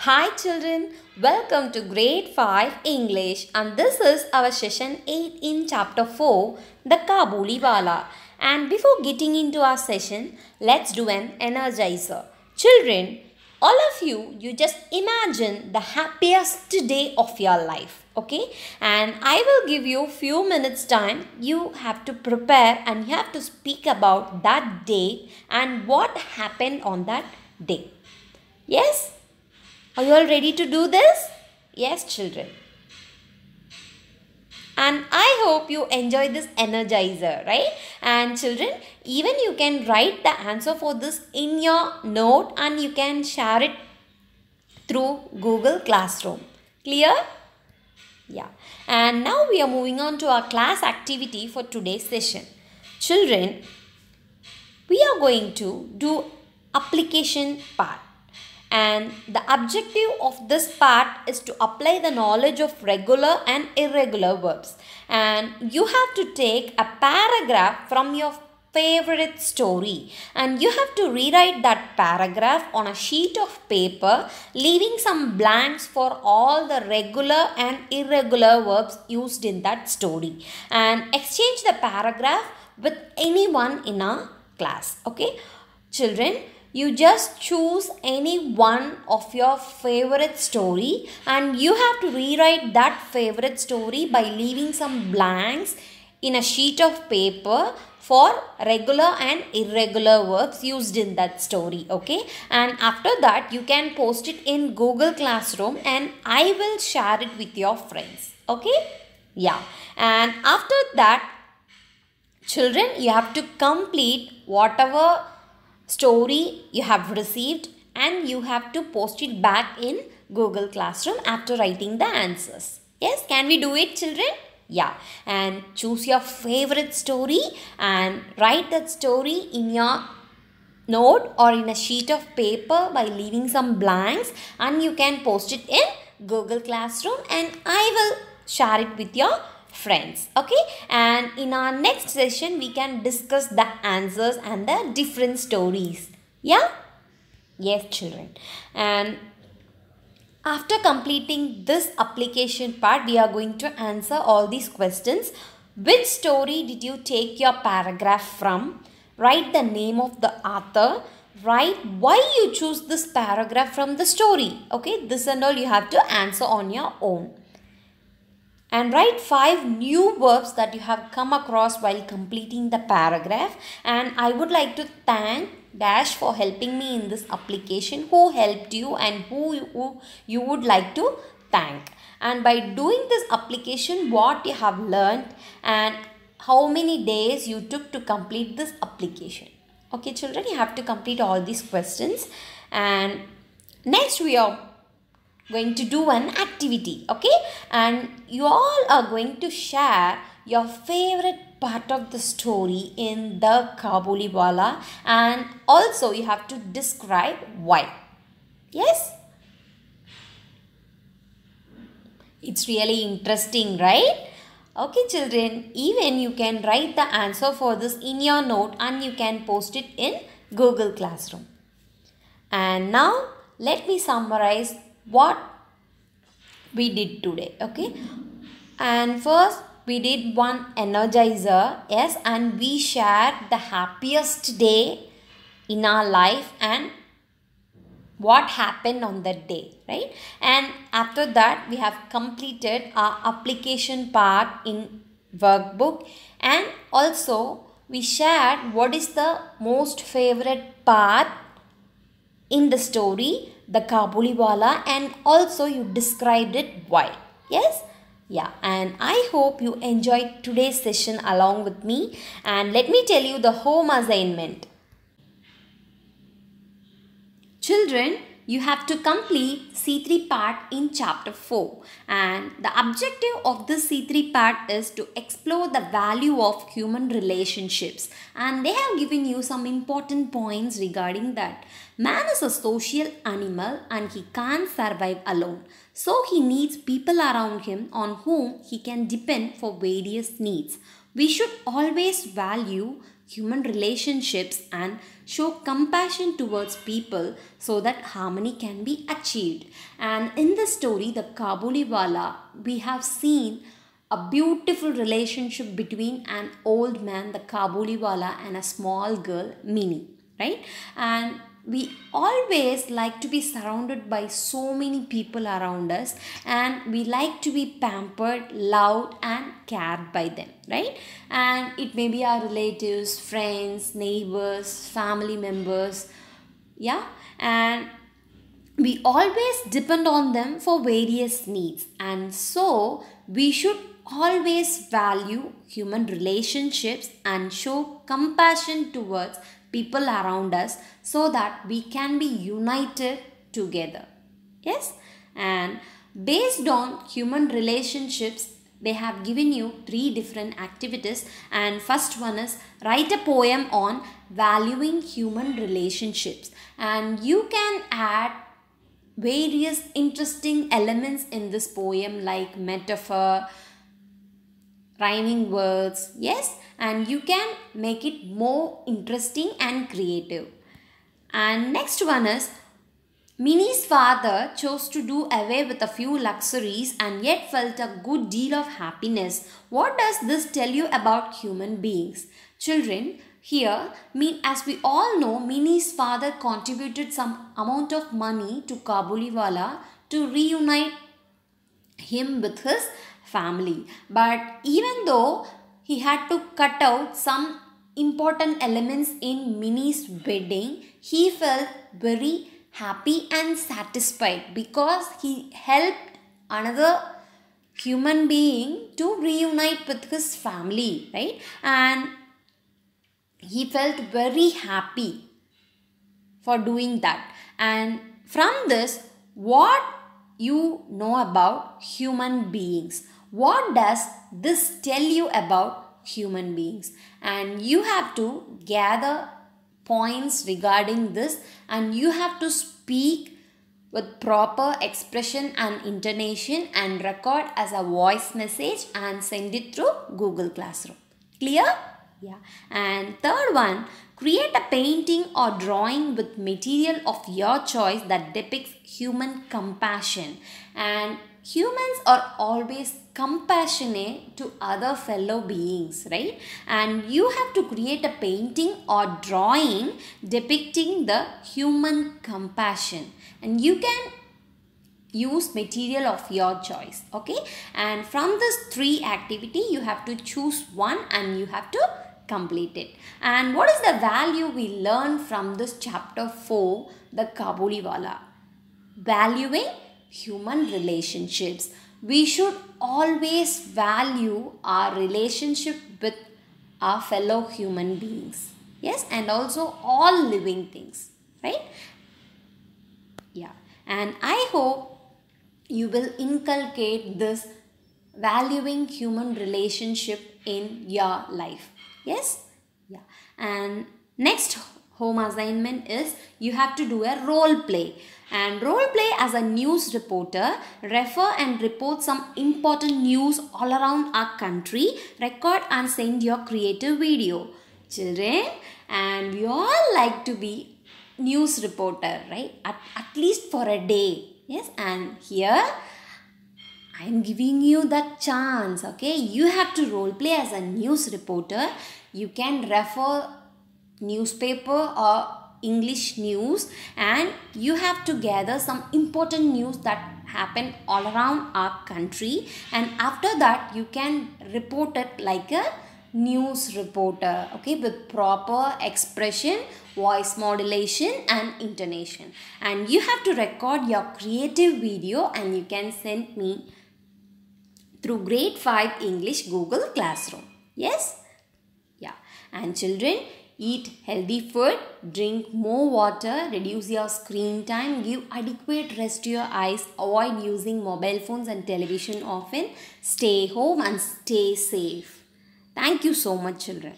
Hi children, welcome to grade 5 English and this is our session 8 in chapter 4, the Kabuliwala. And before getting into our session, let's do an energizer. Children, all of you just imagine the happiest day of your life, okay? And I will give you few minutes time. You have to prepare and you have to speak about that day and what happened on that day. Yes? Are you all ready to do this? Yes, children. And I hope you enjoy this energizer, right? And children, even you can write the answer for this in your note and you can share it through Google Classroom. Clear? Yeah. And now we are moving on to our class activity for today's session. Children, we are going to do application part. And the objective of this part is to apply the knowledge of regular and irregular verbs. And you have to take a paragraph from your favorite story and you have to rewrite that paragraph on a sheet of paper, leaving some blanks for all the regular and irregular verbs used in that story, and exchange the paragraph with anyone in our class. Okay, children, you just choose any one of your favorite story and you have to rewrite that favorite story by leaving some blanks in a sheet of paper for regular and irregular verbs used in that story. Okay, and after that you can post it in Google Classroom and I will share it with your friends. Okay, yeah. And after that, children, you have to complete whatever story you have received and you have to post it back in Google Classroom after writing the answers. Yes, can we do it, children? Yeah, and choose your favorite story and write that story in your note or in a sheet of paper by leaving some blanks and you can post it in Google Classroom and I will share it with your friends. Okay, and in our next session we can discuss the answers and the different stories. Yeah, yes, children. And after completing this application part, we are going to answer all these questions. Which story did you take your paragraph from? Write the name of the author. Write why you choose this paragraph from the story. Okay, this and all you have to answer on your own. And write 5 new verbs that you have come across while completing the paragraph. And I would like to thank Dash for helping me in this application. Who helped you and who you would like to thank. And by doing this application, what you have learned and how many days you took to complete this application. Okay, children, you have to complete all these questions. And next we are going to do an activity, okay, and you all are going to share your favorite part of the story in the Kabuliwala and also you have to describe why. Yes, it's really interesting, right? Okay, children, even you can write the answer for this in your note and you can post it in Google Classroom. And now let me summarize what we did today. Okay, and first we did one energizer, yes, and we shared the happiest day in our life and what happened on that day, right? And after that we have completed our application part in workbook and also we shared what is the most favorite part in the story, the Kabuliwala, and also you described it why. Yes? Yeah, and I hope you enjoyed today's session along with me. And let me tell you the home assignment. Children, you have to complete C3 part in chapter 4 and the objective of this C3 part is to explore the value of human relationships and they have given you some important points regarding that. Man is a social animal and he can't survive alone. So he needs people around him on whom he can depend for various needs. We should always value human relationships and show compassion towards people so that harmony can be achieved. And in the story, the Kabuliwala, we have seen a beautiful relationship between an old man, the Kabuliwala, and a small girl, Minnie, right? And we always like to be surrounded by so many people around us, and we like to be pampered, loved, and cared by them, right? And it may be our relatives, friends, neighbors, family members, yeah, and we always depend on them for various needs, and so we should always value human relationships and show compassion towards people around us so that we can be united together. Yes, and based on human relationships, they have given you 3 different activities, and first one is write a poem on valuing human relationships, and you can add various interesting elements in this poem like metaphor, rhyming words, yes, and you can make it more interesting and creative. And next one is Minnie's father chose to do away with a few luxuries and yet felt a good deal of happiness. What does this tell you about human beings? Children, here, as we all know, Minnie's father contributed some amount of money to Kabuliwala to reunite him with his family. But even though he had to cut out some important elements in Minnie's wedding, he felt very happy and satisfied because he helped another human being to reunite with his family, right? And he felt very happy for doing that. And from this, what you know about human beings? What does this tell you about human beings? And you have to gather points regarding this, and you have to speak with proper expression and intonation and record as a voice message and send it through Google Classroom. Clear? Yeah. And third one, create a painting or drawing with material of your choice that depicts human compassion. And humans are always compassionate to other fellow beings, right? And you have to create a painting or drawing depicting the human compassion. And you can use material of your choice, okay? And from this 3 activity, you have to choose one and you have to complete it. And what is the value we learn from this chapter 4, the Kabuliwala? Valuing human relationships. We should always value our relationship with our fellow human beings. Yes, and also all living things, right? Yeah, and I hope you will inculcate this valuing human relationship in your life. Yes? Yeah. And next home assignment is you have to do a role play. And role play as a news reporter, refer and report some important news all around our country, record and send your creative video. Children, and we all like to be news reporter, right? At least for a day. Yes, and here I am giving you that chance, okay? You have to role play as a news reporter. You can refer newspaper or English news, and you have to gather some important news that happen all around our country, and after that you can report it like a news reporter, okay, with proper expression, voice modulation and intonation. And you have to record your creative video and you can send me through grade 5 English Google Classroom. Yes? Yeah. And children, eat healthy food, drink more water, reduce your screen time, give adequate rest to your eyes, avoid using mobile phones and television often, stay home and stay safe. Thank you so much, children.